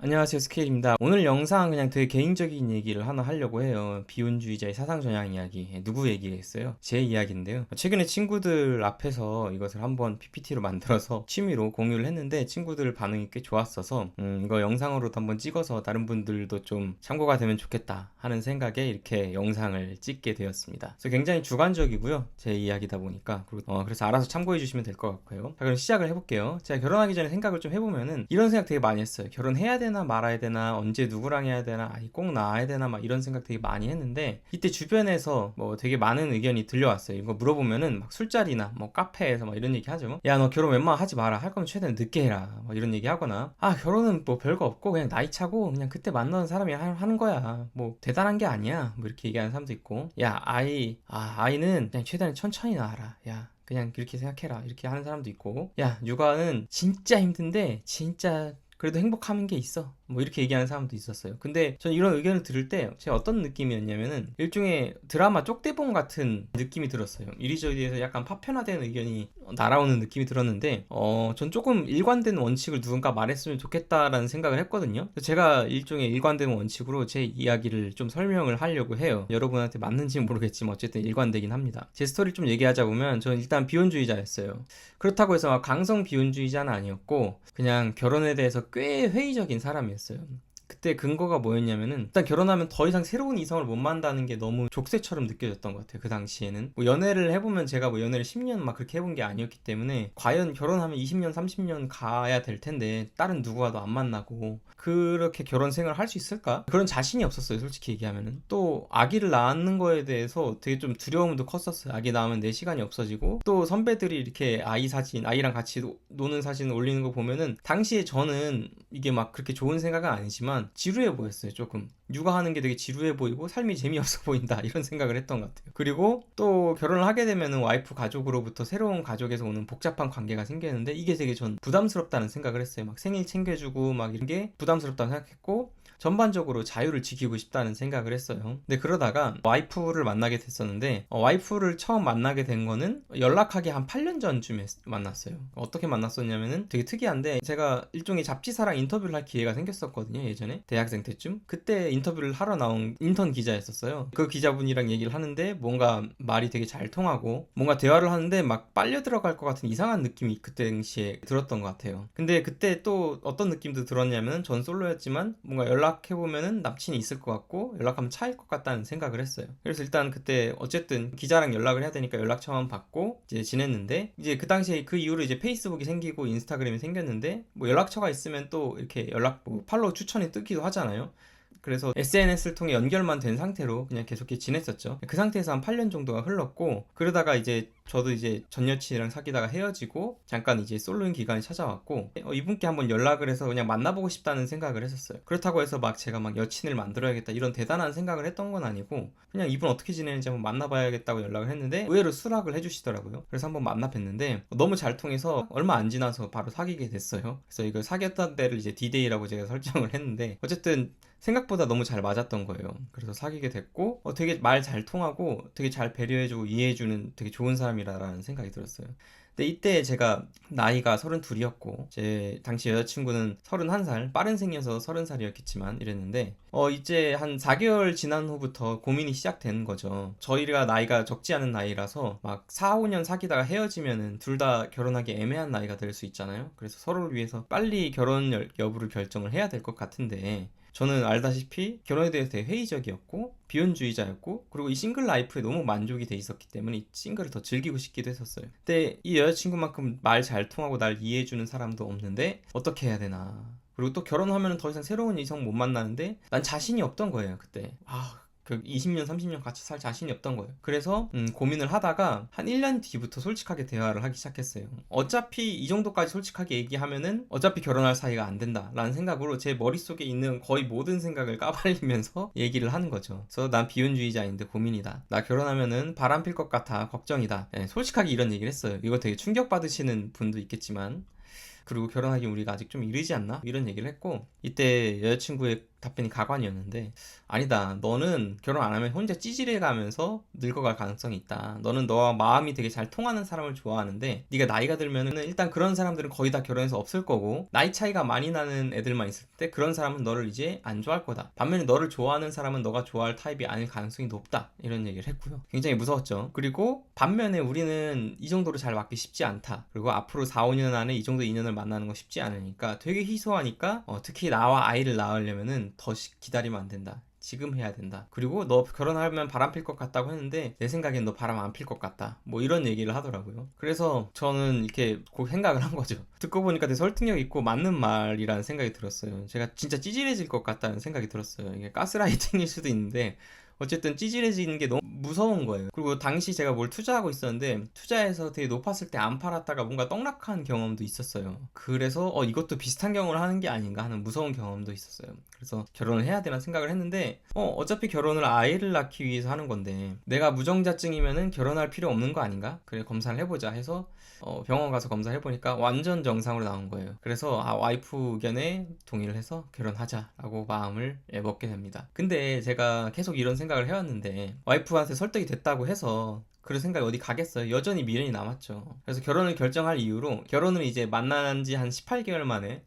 안녕하세요, 스케일입니다. 오늘 영상 그냥 되게 개인적인 얘기를 하나 하려고 해요. 비혼주의자의 사상 전향 이야기. 누구 얘기겠어요? 제 이야기인데요. 최근에 친구들 앞에서 이것을 한번 PPT로 만들어서 취미로 공유를 했는데 친구들 반응이 꽤 좋았어서 이거 영상으로도 한번 찍어서 다른 분들도 좀 참고가 되면 좋겠다 하는 생각에 이렇게 영상을 찍게 되었습니다. 그래서 굉장히 주관적이고요. 제 이야기다 보니까. 그래서 알아서 참고해 주시면 될 것 같고요. 자, 그럼 시작을 해볼게요. 제가 결혼하기 전에 생각을 좀 해보면은 이런 생각 되게 많이 했어요. 결혼해야 되나 말아야 되나, 언제 누구랑 해야 되나, 아니 꼭 낳아야 되나, 막 이런 생각 되게 많이 했는데, 이때 주변에서 뭐 되게 많은 의견이 들려왔어요. 이거 물어보면은 막 술자리나 뭐 카페에서 막 이런 얘기 하죠. 야, 너 결혼 웬만하면 하지 마라. 할 거면 최대한 늦게 해라. 막 이런 얘기 하거나, 아, 결혼은 뭐 별거 없고 그냥 나이 차고 그냥 그때 만나는 사람이 하는 거야. 뭐 대단한 게 아니야. 뭐 이렇게 얘기하는 사람도 있고, 야, 아이는 그냥 최대한 천천히 낳아라. 야, 그냥 그렇게 생각해라. 이렇게 하는 사람도 있고, 야, 육아는 진짜 힘든데 진짜 그래도 행복한 게 있어. 뭐 이렇게 얘기하는 사람도 있었어요. 근데 전 이런 의견을 들을 때 제가 어떤 느낌이었냐면은 일종의 드라마 쪽대본 같은 느낌이 들었어요. 이리저리에서 약간 파편화된 의견이 날아오는 느낌이 들었는데 전 조금 일관된 원칙을 누군가 말했으면 좋겠다라는 생각을 했거든요. 그래서 제가 일종의 일관된 원칙으로 제 이야기를 좀 설명을 하려고 해요. 여러분한테 맞는지는 모르겠지만 어쨌든 일관되긴 합니다. 제 스토리를 좀 얘기하자 보면 저는 일단 비혼주의자였어요. 그렇다고 해서 막 강성 비혼주의자는 아니었고 그냥 결혼에 대해서 꽤 회의적인 사람이었어요. 그때 근거가 뭐였냐면은 일단 결혼하면 더 이상 새로운 이성을 못 만나는 게 너무 족쇄처럼 느껴졌던 것 같아요. 그 당시에는 뭐 연애를 해보면 제가 뭐 연애를 10년 막 그렇게 해본 게 아니었기 때문에 과연 결혼하면 20년 30년 가야 될 텐데 다른 누구와도 안 만나고 그렇게 결혼 생활을 할 수 있을까? 그런 자신이 없었어요. 솔직히 얘기하면은 또 아기를 낳는 거에 대해서 되게 좀 두려움도 컸었어요. 아기 낳으면 내 시간이 없어지고 또 선배들이 이렇게 아이랑 같이 노는 사진 올리는 거 보면은 당시에 저는 이게 막 그렇게 좋은 생각은 아니지만 지루해 보였어요. 조금 육아하는 게 되게 지루해 보이고 삶이 재미없어 보인다 이런 생각을 했던 것 같아요. 그리고 또 결혼을 하게 되면은 와이프 가족으로부터 새로운 가족에서 오는 복잡한 관계가 생기는데 이게 되게 전 부담스럽다는 생각을 했어요. 막 생일 챙겨주고 막 이런 게 부담스럽다고 생각했고 전반적으로 자유를 지키고 싶다는 생각을 했어요. 근데 그러다가 와이프를 만나게 됐었는데 와이프를 처음 만나게 된 거는 연락하기 한 8년 전쯤에 만났어요. 어떻게 만났었냐면은 되게 특이한데 제가 일종의 잡지사랑 인터뷰를 할 기회가 생겼었거든요. 예전에 대학생 때쯤 그때 인터뷰를 하러 나온 인턴 기자였었어요. 그 기자분이랑 얘기를 하는데 뭔가 말이 되게 잘 통하고 뭔가 대화를 하는데 막 빨려 들어갈 것 같은 이상한 느낌이 그때 당시에 들었던 것 같아요. 근데 그때 또 어떤 느낌도 들었냐면 전 솔로였지만 뭔가 연락해보면은 남친이 있을 것 같고 연락하면 차일 것 같다는 생각을 했어요. 그래서 일단 그때 어쨌든 기자랑 연락을 해야 되니까 연락처만 받고 이제 지냈는데 이제 그 당시에 그 이후로 이제 페이스북이 생기고 인스타그램이 생겼는데 뭐 연락처가 있으면 또 이렇게 뭐 팔로우 추천이 뜨기도 하잖아요. 그래서 SNS를 통해 연결만 된 상태로 그냥 계속 지냈었죠. 그 상태에서 한 8년 정도가 흘렀고 그러다가 이제 저도 이제 전 여친이랑 사귀다가 헤어지고 잠깐 이제 솔로인 기간이 찾아왔고 이분께 한번 연락을 해서 그냥 만나보고 싶다는 생각을 했었어요. 그렇다고 해서 막 제가 막 여친을 만들어야겠다 이런 대단한 생각을 했던 건 아니고 그냥 이분 어떻게 지내는지 한번 만나봐야겠다고 연락을 했는데 의외로 수락을 해주시더라고요. 그래서 한번 만나 뵀는데 너무 잘 통해서 얼마 안 지나서 바로 사귀게 됐어요. 그래서 이걸 사귀었던 때를 이제 D-Day라고 제가 설정을 했는데 어쨌든 생각보다 너무 잘 맞았던 거예요. 그래서 사귀게 됐고 되게 말 잘 통하고 되게 잘 배려해주고 이해해주는 되게 좋은 사람이라는 생각이 들었어요. 근데 이때 제가 나이가 32이었고 제 당시 여자친구는 31살 빠른 생이어서 30살이었겠지만 이랬는데 이제 한 4개월 지난 후부터 고민이 시작된 거죠. 저희가 나이가 적지 않은 나이라서 막 4, 5년 사귀다가 헤어지면은 둘 다 결혼하기 애매한 나이가 될 수 있잖아요. 그래서 서로를 위해서 빨리 결혼 여부를 결정을 해야 될 것 같은데 저는 알다시피 결혼에 대해서 되게 회의적이었고 비혼주의자였고 그리고 이 싱글 라이프에 너무 만족이 돼 있었기 때문에 이 싱글을 더 즐기고 싶기도 했었어요. 근데 이 여자친구만큼 말 잘 통하고 날 이해해주는 사람도 없는데 어떻게 해야 되나. 그리고 또 결혼하면 더 이상 새로운 이성 못 만나는데 난 자신이 없던 거예요. 그때 그 20년 30년 같이 살 자신이 없던 거예요. 그래서 고민을 하다가 한 1년 뒤부터 솔직하게 대화를 하기 시작했어요. 어차피 이 정도까지 솔직하게 얘기하면은 어차피 결혼할 사이가 안 된다 라는 생각으로 제 머릿속에 있는 거의 모든 생각을 까발리면서 얘기를 하는 거죠. 그래서 난 비혼주의자인데 고민이다. 나 결혼하면은 바람 필 것 같아 걱정이다. 네, 솔직하게 이런 얘기를 했어요. 이거 되게 충격받으시는 분도 있겠지만 그리고 결혼하기 우리가 아직 좀 이르지 않나? 이런 얘기를 했고 이때 여자친구의 답변이 가관이었는데, 아니다, 너는 결혼 안 하면 혼자 찌질해 가면서 늙어갈 가능성이 있다. 너는 너와 마음이 되게 잘 통하는 사람을 좋아하는데, 네가 나이가 들면은 일단 그런 사람들은 거의 다 결혼해서 없을 거고, 나이 차이가 많이 나는 애들만 있을 때 그런 사람은 너를 이제 안 좋아할 거다. 반면에 너를 좋아하는 사람은 너가 좋아할 타입이 아닐 가능성이 높다, 이런 얘기를 했고요. 굉장히 무서웠죠. 그리고 반면에 우리는 이 정도로 잘 맞기 쉽지 않다. 그리고 앞으로 4, 5년 안에 이 정도 인연을 만나는 거 쉽지 않으니까 되게 희소하니까, 특히 나와 아이를 낳으려면은 더 기다리면 안 된다. 지금 해야 된다. 그리고 너 결혼하면 바람 필 것 같다고 했는데 내 생각엔 너 바람 안 필 것 같다. 뭐 이런 얘기를 하더라고요. 그래서 저는 이렇게 곧 생각을 한 거죠. 듣고 보니까 되게 설득력 있고 맞는 말이라는 생각이 들었어요. 제가 진짜 찌질해질 것 같다는 생각이 들었어요. 이게 가스라이팅일 수도 있는데, 어쨌든 찌질해지는 게 너무 무서운 거예요. 그리고 당시 제가 뭘 투자하고 있었는데, 투자해서 되게 높았을 때 안 팔았다가 뭔가 떡락한 경험도 있었어요. 그래서 이것도 비슷한 경험을 하는 게 아닌가 하는 무서운 경험도 있었어요. 그래서 결혼을 해야 되나 생각을 했는데, 어차피 결혼을 아이를 낳기 위해서 하는 건데 내가 무정자증이면은 결혼할 필요 없는 거 아닌가? 그래, 검사를 해보자 해서 병원 가서 검사해보니까 완전 정상으로 나온 거예요. 그래서 와이프 의견에 동의를 해서 결혼하자라고 마음을 먹게 됩니다. 근데 제가 계속 이런 생각을 해왔는데, 와이프한테 설득이 됐다고 해서 그런 생각이 어디 가겠어요. 여전히 미련이 남았죠. 그래서 결혼을 결정할 이유로, 결혼을 이제 만난 지 한 18개월 만에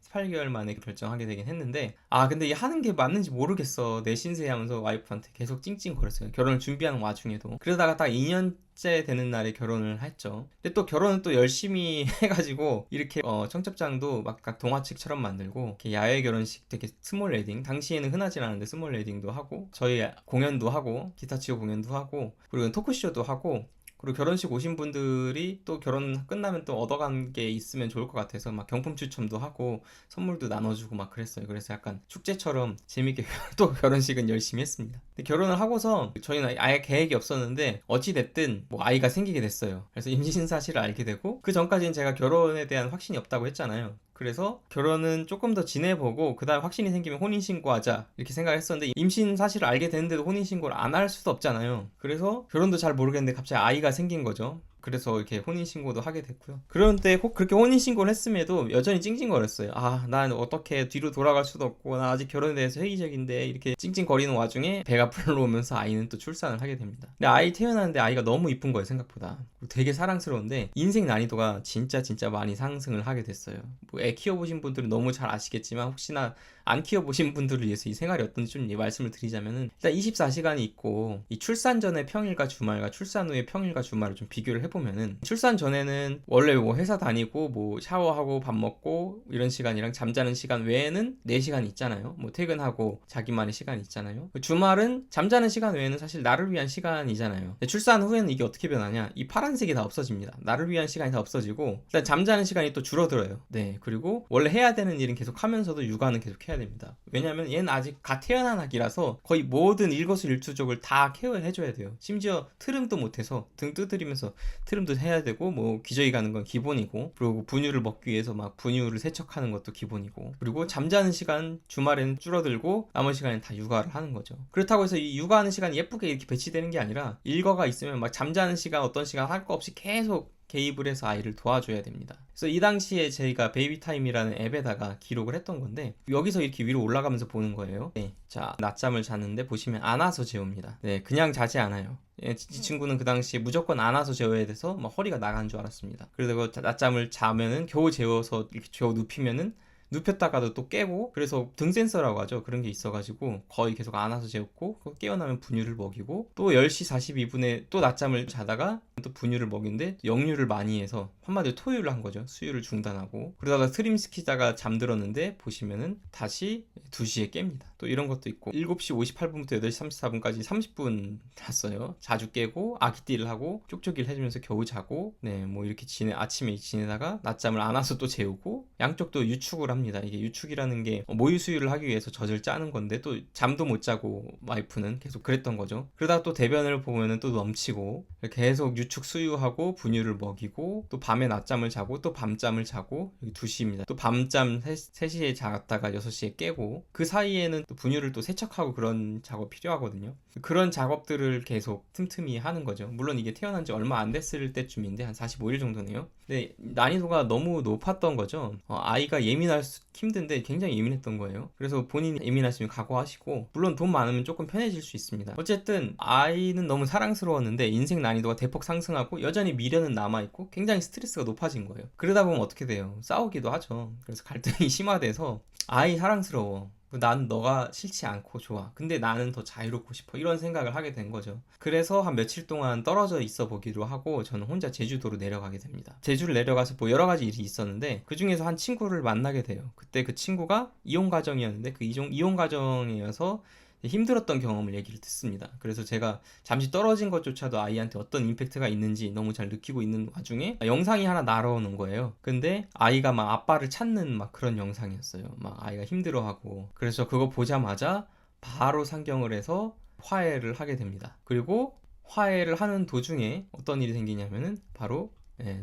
결정하게 되긴 했는데, 근데 이 하는 게 맞는지 모르겠어. 내 신세 하면서 와이프한테 계속 찡찡거렸어요. 결혼을 준비하는 와중에도. 그러다가 딱 2년째 되는 날에 결혼을 했죠. 근데 또 결혼은 또 열심히 해가지고, 이렇게 청첩장도 막 동화책처럼 만들고, 이렇게 야외 결혼식, 되게 스몰 웨딩, 당시에는 흔하지 않은데 스몰 웨딩도 하고, 저희 공연도 하고, 기타 치고 공연도 하고, 그리고 토크쇼도 하고, 그리고 결혼식 오신 분들이 또 결혼 끝나면 또 얻어간 게 있으면 좋을 것 같아서 막 경품 추첨도 하고 선물도 나눠주고 막 그랬어요. 그래서 약간 축제처럼 재밌게 또 결혼식은 열심히 했습니다. 근데 결혼을 하고서 저희는 아예 계획이 없었는데 어찌됐든 뭐 아이가 생기게 됐어요. 그래서 임신 사실을 알게 되고, 그 전까지는 제가 결혼에 대한 확신이 없다고 했잖아요. 그래서 결혼은 조금 더 지내보고 그 다음 확신이 생기면 혼인신고하자, 이렇게 생각했었는데, 임신 사실을 알게 됐는데도 혼인신고를 안 할 수도 없잖아요. 그래서 결혼도 잘 모르겠는데 갑자기 아이가 생긴 거죠. 그래서 이렇게 혼인신고도 하게 됐고요. 그런데 꼭 그렇게 혼인신고를 했음에도 여전히 찡찡거렸어요. 난 어떻게 뒤로 돌아갈 수도 없고, 나 아직 결혼에 대해서 회의적인데, 이렇게 찡찡거리는 와중에 배가 불러오면서 아이는 또 출산을 하게 됩니다. 근데 아이 태어나는데 아이가 너무 이쁜 거예요, 생각보다. 되게 사랑스러운데 인생 난이도가 진짜 많이 상승을 하게 됐어요. 뭐 애 키워보신 분들은 너무 잘 아시겠지만, 혹시나 안 키워보신 분들을 위해서 이 생활이 어떤지 좀 말씀을 드리자면은, 일단 24시간이 있고, 이 출산 전의 평일과 주말과 출산 후의 평일과 주말을 좀 비교를 해보면은, 출산 전에는 원래 뭐 회사 다니고 뭐 샤워하고 밥 먹고 이런 시간이랑 잠자는 시간 외에는 4시간 있잖아요. 뭐 퇴근하고 자기만의 시간이 있잖아요. 주말은 잠자는 시간 외에는 사실 나를 위한 시간이잖아요. 근데 출산 후에는 이게 어떻게 변하냐, 이 파란색이 다 없어집니다. 나를 위한 시간이 다 없어지고, 일단 잠자는 시간이 또 줄어들어요. 네, 그리고 원래 해야 되는 일은 계속 하면서도 육아는 계속 해야 됩니다. 왜냐면 얘는 아직 갓 태어난 아기라서 거의 모든 일거수일투족을 다 케어해줘야 돼요. 심지어 트름도 못해서 등 두드리면서 트름도 해야 되고, 뭐 기저귀 가는 건 기본이고, 그리고 분유를 먹기 위해서 막 분유를 세척하는 것도 기본이고, 그리고 잠자는 시간 주말에는 줄어들고 나머지 시간은 다 육아를 하는 거죠. 그렇다고 해서 이 육아하는 시간이 예쁘게 이렇게 배치되는 게 아니라, 일과가 있으면 막 잠자는 시간 어떤 시간 할 거 없이 계속 개입을 해서 아이를 도와줘야 됩니다. 그래서 이 당시에 저희가 베이비타임이라는 앱에다가 기록을 했던 건데, 여기서 이렇게 위로 올라가면서 보는 거예요. 네, 자, 낮잠을 자는데 보시면 안아서 재웁니다. 네, 그냥 자지 않아요. 이 친구는 그 당시에 무조건 안아서 재워야 돼서 막 허리가 나간 줄 알았습니다. 그리고 낮잠을 자면은 겨우 재워서 이렇게 겨우 눕히면은, 눕혔다가도 또 깨고, 그래서 등 센서라고 하죠. 그런 게 있어가지고 거의 계속 안아서 재웠고, 깨어나면 분유를 먹이고, 또 10시 42분에 또 낮잠을 자다가 또 분유를 먹이는데 역류를 많이 해서 한마디로 토유를 한 거죠. 수유를 중단하고, 그러다가 트림 시키다가 잠들었는데 보시면은 다시 2시에 깹니다. 또 이런 것도 있고, 7시 58분부터 8시 34분까지 30분 잤어요. 자주 깨고 아기띠를 하고 쪽쪽이를 해주면서 겨우 자고, 네, 뭐 이렇게 아침에 지내다가 낮잠을 안아서 또 재우고, 양쪽도 유축을 합니다. 이게 유축이라는 게 모유 수유를 하기 위해서 젖을 짜는 건데, 또 잠도 못 자고 와이프는 계속 그랬던 거죠. 그러다가 또 대변을 보면은 또 넘치고, 계속 유축 수유하고 분유를 먹이고, 또 밤에 낮잠을 자고 또 밤잠을 자고, 여기 2시입니다. 또 밤잠 3시에 잤다가 6시에 깨고, 그 사이에는 또 분유를 또 세척하고 그런 작업 필요하거든요. 그런 작업들을 계속 틈틈이 하는 거죠. 물론 이게 태어난 지 얼마 안 됐을 때쯤인데 한 45일 정도네요. 근데 난이도가 너무 높았던 거죠. 아이가 예민할 힘든데 굉장히 예민했던 거예요. 그래서 본인이 예민하시면 각오하시고, 물론 돈 많으면 조금 편해질 수 있습니다. 어쨌든 아이는 너무 사랑스러웠는데 인생 난이도가 대폭 상승하고 여전히 미련은 남아있고 굉장히 스트레스가 높아진 거예요. 그러다 보면 어떻게 돼요? 싸우기도 하죠. 그래서 갈등이 심화돼서, 아이 사랑스러워, 난 너가 싫지 않고 좋아, 근데 나는 더 자유롭고 싶어, 이런 생각을 하게 된 거죠. 그래서 한 며칠 동안 떨어져 있어 보기로 하고 저는 혼자 제주도로 내려가게 됩니다. 제주를 내려가서 뭐 여러 가지 일이 있었는데, 그 중에서 한 친구를 만나게 돼요. 그때 그 친구가 이혼 가정이었는데, 그 이혼 가정이어서 힘들었던 경험을 얘기를 듣습니다. 그래서 제가 잠시 떨어진 것조차도 아이한테 어떤 임팩트가 있는지 너무 잘 느끼고 있는 와중에 영상이 하나 날아오는 거예요. 근데 아이가 막 아빠를 찾는 막 그런 영상이었어요. 막 아이가 힘들어하고. 그래서 그거 보자마자 바로 상경을 해서 화해를 하게 됩니다. 그리고 화해를 하는 도중에 어떤 일이 생기냐면은 바로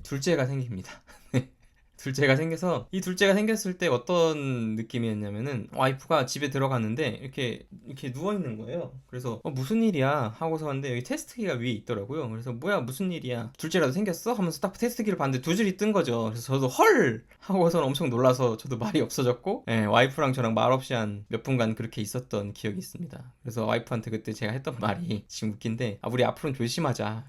둘째가 생깁니다. 둘째가 생겨서, 이 둘째가 생겼을 때 어떤 느낌이었냐면은, 와이프가 집에 들어갔는데 이렇게 누워 있는 거예요. 그래서 무슨 일이야 하고서 왔는데, 여기 테스트기가 위에 있더라고요. 그래서 뭐야, 무슨 일이야, 둘째라도 생겼어? 하면서 딱 테스트기를 봤는데 두 줄이 뜬 거죠. 그래서 저도 헐 하고서는 엄청 놀라서 저도 말이 없어졌고, 와이프랑 저랑 말없이 한 몇 분간 그렇게 있었던 기억이 있습니다. 그래서 와이프한테 그때 제가 했던 말이 지금 웃긴데, 우리 앞으로는 조심하자.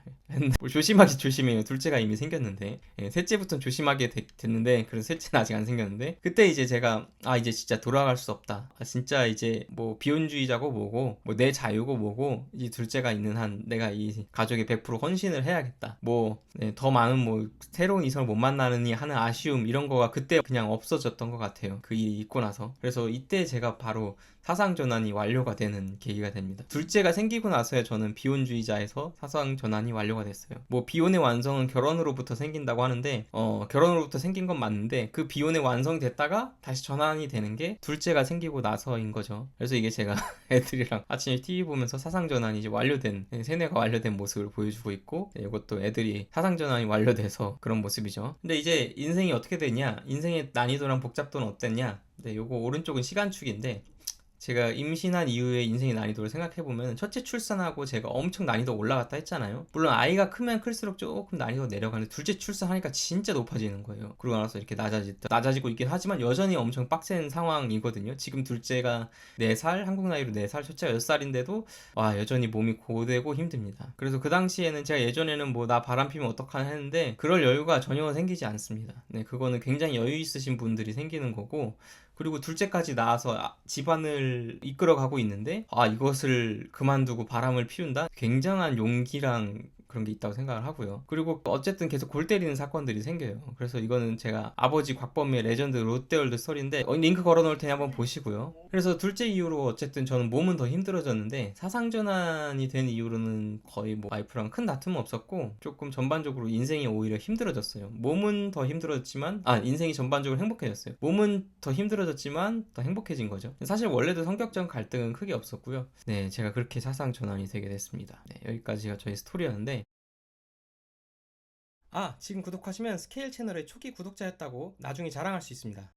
뭘 조심하기 조심해요. 둘째가 이미 생겼는데. 셋째부터는 조심하게 됐는데, 그래서 셋째는 아직 안 생겼는데, 그때 이제 제가 이제 진짜 돌아갈 수 없다. 진짜 이제 뭐 비혼주의자고 뭐고 뭐 내 자유고 뭐고, 이 둘째가 있는 한 내가 이 가족에 100% 헌신을 해야겠다. 뭐 더 많은 뭐 새로운 이성을 못 만나느니 하는 아쉬움, 이런 거가 그때 그냥 없어졌던 것 같아요. 그 일이 있고 나서. 그래서 이때 제가 바로 사상 전환이 완료가 되는 계기가 됩니다. 둘째가 생기고 나서야 저는 비혼주의자에서 사상 전환이 완료가 됐어요. 뭐 비혼의 완성은 결혼으로부터 생긴다고 하는데, 결혼으로부터 생긴 건 맞는데, 그 비혼의 완성이 됐다가 다시 전환이 되는 게 둘째가 생기고 나서인 거죠. 그래서 이게 제가 애들이랑 아침에 TV 보면서 사상 전환이 이제 완료된, 세뇌가 완료된 모습을 보여주고 있고, 이것도 애들이 사상 전환이 완료돼서 그런 모습이죠. 근데 이제 인생이 어떻게 되냐, 인생의 난이도랑 복잡도는 어땠냐. 네, 요거 오른쪽은 시간축인데, 제가 임신한 이후에 인생의 난이도를 생각해보면, 첫째 출산하고 제가 엄청 난이도 올라갔다 했잖아요. 물론 아이가 크면 클수록 조금 난이도 내려가는데, 둘째 출산하니까 진짜 높아지는 거예요. 그러고 나서 이렇게 낮아지고 있긴 하지만 여전히 엄청 빡센 상황이거든요. 지금 둘째가 4살, 한국 나이로 4살, 첫째가 6살인데도 여전히 몸이 고되고 힘듭니다. 그래서 그 당시에는 제가 예전에는 뭐 나 바람 피면 어떡하나 했는데, 그럴 여유가 전혀 생기지 않습니다. 네, 그거는 굉장히 여유 있으신 분들이 생기는 거고, 그리고 둘째까지 낳아서 집안을 이끌어가고 있는데, 이것을 그만두고 바람을 피운다? 굉장한 용기랑 그런 게 있다고 생각을 하고요. 그리고 어쨌든 계속 골 때리는 사건들이 생겨요. 그래서 이거는 제가 아버지 곽범의 레전드 롯데월드 스토리인데, 링크 걸어놓을 테니 한번 보시고요. 그래서 둘째 이후로 어쨌든 저는 몸은 더 힘들어졌는데, 사상전환이 된 이후로는 거의 뭐 와이프랑 큰 다툼은 없었고, 조금 전반적으로 인생이 오히려 힘들어졌어요. 몸은 더 힘들어졌지만, 인생이 전반적으로 행복해졌어요. 몸은 더 힘들어졌지만 더 행복해진 거죠. 사실 원래도 성격적 갈등은 크게 없었고요. 네, 제가 그렇게 사상전환이 되게 됐습니다. 네, 여기까지가 저희 스토리였는데, 지금 구독하시면 스케일 채널의 초기 구독자였다고 나중에 자랑할 수 있습니다.